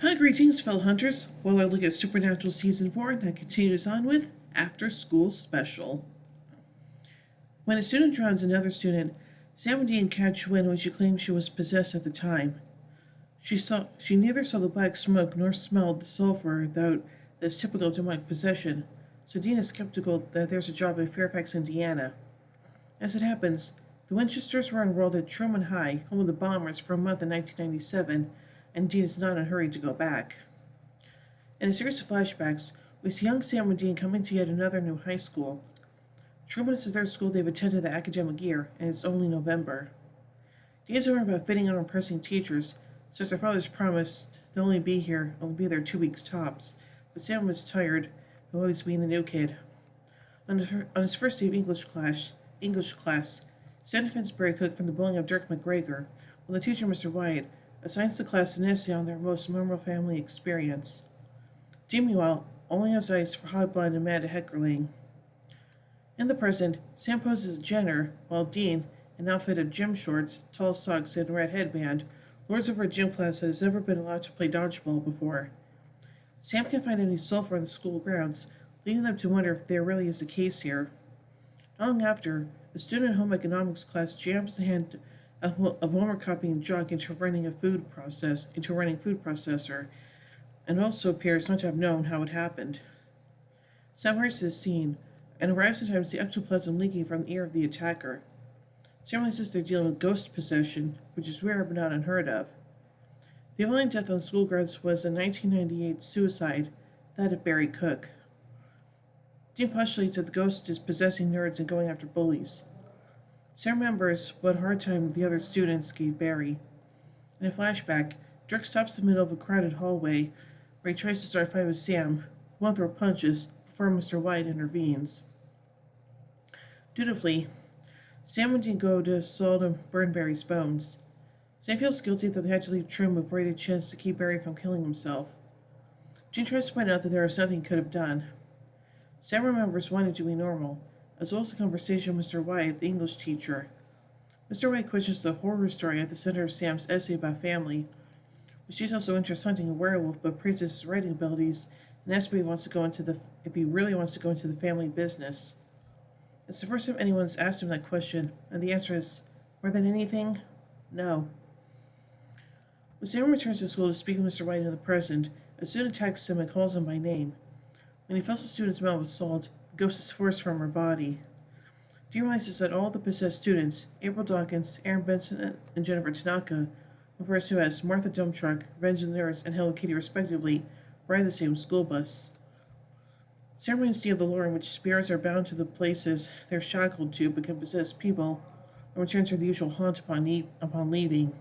Hi, greetings, fellow hunters. Well, I look at Supernatural Season 4, and that continues on with After School Special. When a student drowns another student, Sam and Dean catch wind when she claims she was possessed at the time. She neither saw the black smoke nor smelled the sulfur that is typical of demonic possession, so Dean is skeptical that there's a job in Fairfax, Indiana. As it happens, the Winchesters were enrolled at Truman High, home of the Bombers, for a month in 1997, and Dean is not in a hurry to go back. In a series of flashbacks, we see young Sam and Dean coming to yet another new high school. Truman is the third school they've attended the academic year, and it's only November. Dean is worried about fitting in or impressing teachers, since their fathers promised they'll only be there 2 weeks tops, but Sam was tired of always being the new kid. On his first day of English class, Santa Finsbury cook from the building of Dirk McGregor, while the teacher, Mr. Wyatt, assigns the class an essay on their most memorable family experience. Dean, meanwhile, only has eyes for hot-blind Amanda Heckerling. In the present, Sam poses as Jenner, while Dean, an outfit of gym shorts, tall socks, and a red headband, lords over a gym class that has never been allowed to play dodgeball before. Sam can't find any sulfur on the school grounds, leading them to wonder if there really is a case here. Not long after, a student in home economics class jams the hand of homework copying junk into running a food processor, and also appears not to have known how it happened. Sam hurries to the scene and arrives in time to see ectoplasm leaking from the ear of the attacker. Sam realizes they're dealing with ghost possession, which is rare but not unheard of. The only death on school grounds was a 1998 suicide, that of Barry Cook. Dean postulates that the ghost is possessing nerds and going after bullies. Sam remembers what hard time the other students gave Barry. In a flashback, Dirk stops in the middle of a crowded hallway where he tries to start a fight with Sam, who won't throw punches before Mr. White intervenes. Dutifully, Sam and Dean go to salt and burn Barry's bones. Sam feels guilty that they had to leave Truman before he had a chance to keep Barry from killing himself. Dean tries to point out that there was nothing he could have done. Sam remembers wanting to be normal, as well as the conversation with Mr. White, the English teacher. Mr. White questions the horror story at the center of Sam's essay about family, which details no interest hunting a werewolf but praises his writing abilities and asks if he really wants to go into the family business. It's the first time anyone's asked him that question, and the answer is, more than anything, no. When Sam returns to school to speak with Mr. White in the present, a student attacks him and calls him by name. When he fills the student's mouth with salt, the ghost is forced from her body. Dean realizes that all the possessed students, April Dawkins, Aaron Benson, and Jennifer Tanaka, refers to as Martha Dumptruck, Revenge of the Nerds, and Hello Kitty respectively, ride the same school bus. Sam reminds Dean of the lore in which spirits are bound to the places they're shackled to but can possess people, and return to the usual haunt upon leaving.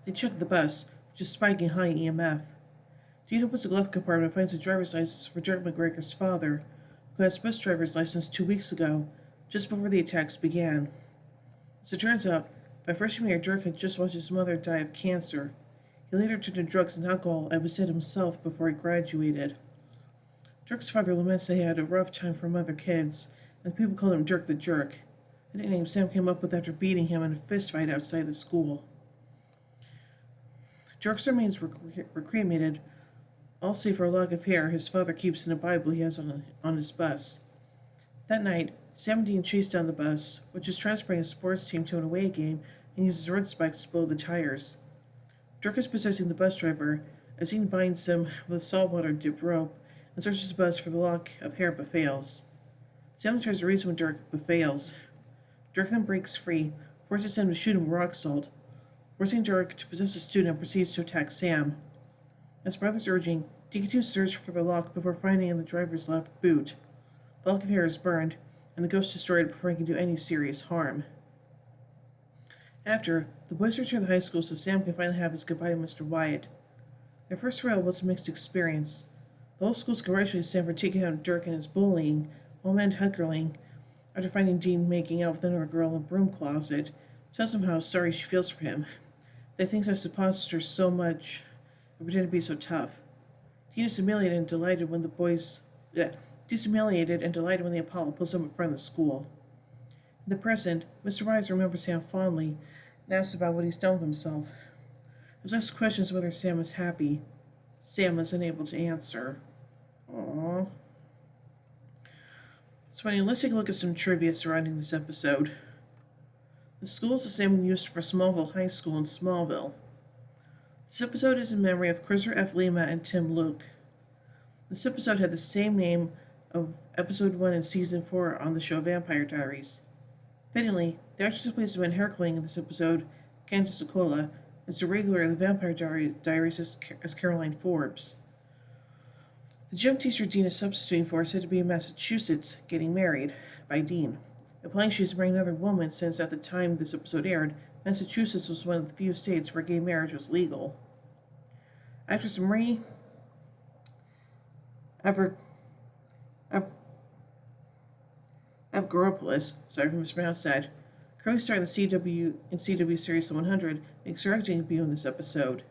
They check the bus, which is spiking high EMF. Dean opens the glove compartment and finds a driver's license for Dirk McGregor's father, who had his bus driver's license 2 weeks ago, just before the attacks began. As it turns out, by freshman year, Dirk had just watched his mother die of cancer. He later turned to drugs and alcohol and was dead himself before he graduated. Dirk's father laments that he had a rough time from other kids, and people called him Dirk the Jerk, a nickname Sam came up with after beating him in a fistfight outside the school. Dirk's remains were cremated, all save for a lock of hair his father keeps in a Bible he has on his bus. That night, Sam and Dean chase down the bus, which is transporting a sports team to an away game, and uses road spikes to blow the tires. Dirk is possessing the bus driver, as Dean binds him with saltwater dipped rope and searches the bus for the lock of hair but fails. Sam tries to reason with Dirk but fails. Dirk then breaks free, forces him to shoot him with rock salt. Forcing Dirk to possess a student and proceeds to attack Sam. As brother's urging, Dean continues to search for the lock before finding in the driver's left boot. The lock of hair is burned, and the ghost destroyed before he can do any serious harm. After, the boys return to high school so Sam can finally have his goodbye with Mr. Wyatt. Their first farewell was a mixed experience. The whole school congratulated Sam for taking out Dirk and his bullying, while Amanda Heckerling, after finding Dean making out with another girl in a broom closet, tells him how sorry she feels for him. They think that supports her so much and pretend to be so tough. Dean is humiliated and delighted when the Apollo pulls him in front of the school. In the present, Mr. Wise remembers Sam fondly and asks about what he's done with himself. was asked questions whether Sam was happy. Sam was unable to answer. Aww. It's funny, let's take a look at some trivia surrounding this episode. The school is the same one used for Smallville High School in Smallville. This episode is in memory of Christopher F. Lima and Tim Luke. This episode had the same name of episode 1 in season 4 on the show Vampire Diaries. Fittingly, the actress who plays the Van Herkling in this episode, Candice Accola, is the regular in the Vampire Diaries as Caroline Forbes. The gym teacher Dean is substituting for is said to be in Massachusetts, getting married, by Dean, implying she's marrying another woman since at the time this episode aired, Massachusetts was one of the few states where gay marriage was legal. Actress Marie Avgeropoulos, sorry if I mispronounced that, currently starring in CW series The 100, makes her acting debut in this episode.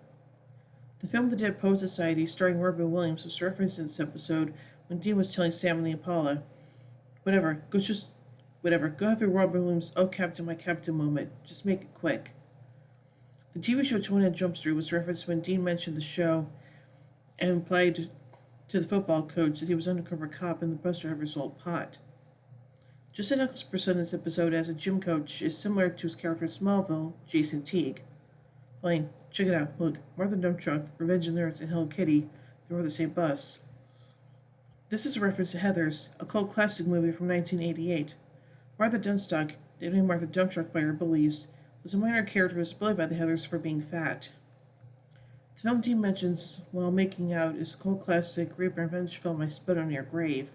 The film The Dead Poets Society, starring Robin Williams, was referenced in this episode when Dean was telling Sam and the Impala, go have your Robin Williams, oh Captain, my Captain moment, just make it quick. The TV show 21 Jump Street was referenced when Dean mentioned the show and implied to the football coach that he was an undercover cop and the bus driver sold pot. Justin Eccles' persona in this episode as a gym coach is similar to his character in Smallville, Jason Teague. Playing, check it out, look, Martha Dump Truck, Revenge of the Nerds, and Hello Kitty, they were the same bus. This is a reference to Heathers, a cult classic movie from 1988. Martha Dunstock, nicknamed Martha Dump Truck by her bullies, was a minor character who was bullied by the Heathers for being fat. The film Dean mentions while making out is the cult classic rape and revenge film I Spit on Your Grave.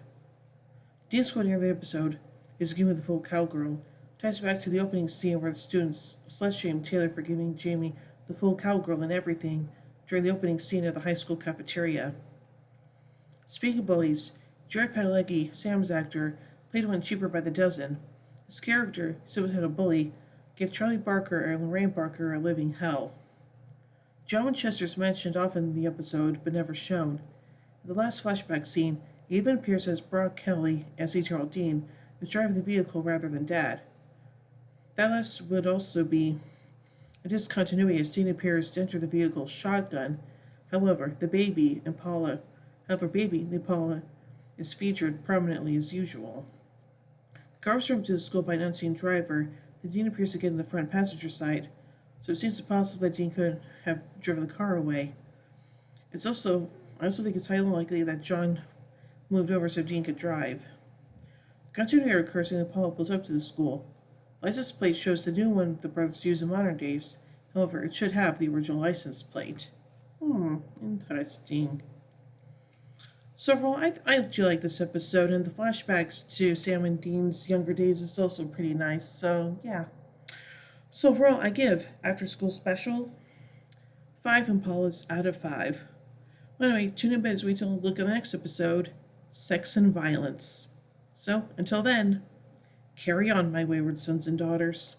Dean's quote near the episode is given with the full cowgirl, ties back to the opening scene where the students slut-shamed Taylor for giving Jamie the full cowgirl and everything during the opening scene of the high school cafeteria. Speaking of bullies, Jared Padalecki, Sam's actor, played one cheaper by the dozen. His character, who was a bully, gave Charlie Barker and Lorraine Barker a living hell. John Winchester is mentioned often in the episode, but never shown. In the last flashback scene, he even appears as Brock Kelly, as 8-year-old Dean, who's driving the vehicle rather than Dad. That last would also be a discontinuity as Dean appears to enter the vehicle shotgun. However, baby Impala is featured prominently as usual. The car was driven to the school by an unseen driver. The Dean appears to get in the front passenger side, so it seems possible that Dean could have driven the car away. I also think it's highly unlikely that John moved over so Dean could drive. Continuity occurs when Impala pulls up to the school. License plate shows the new one the brothers use in modern days. However, it should have the original license plate. Interesting. So overall, I do like this episode, and the flashbacks to Sam and Dean's younger days is also pretty nice, so yeah. So overall, I give After School Special 5 Impalas out of 5. Well, anyway, tune in as we take a look at the next episode, Sex and Violence. So, until then, carry on, my wayward sons and daughters.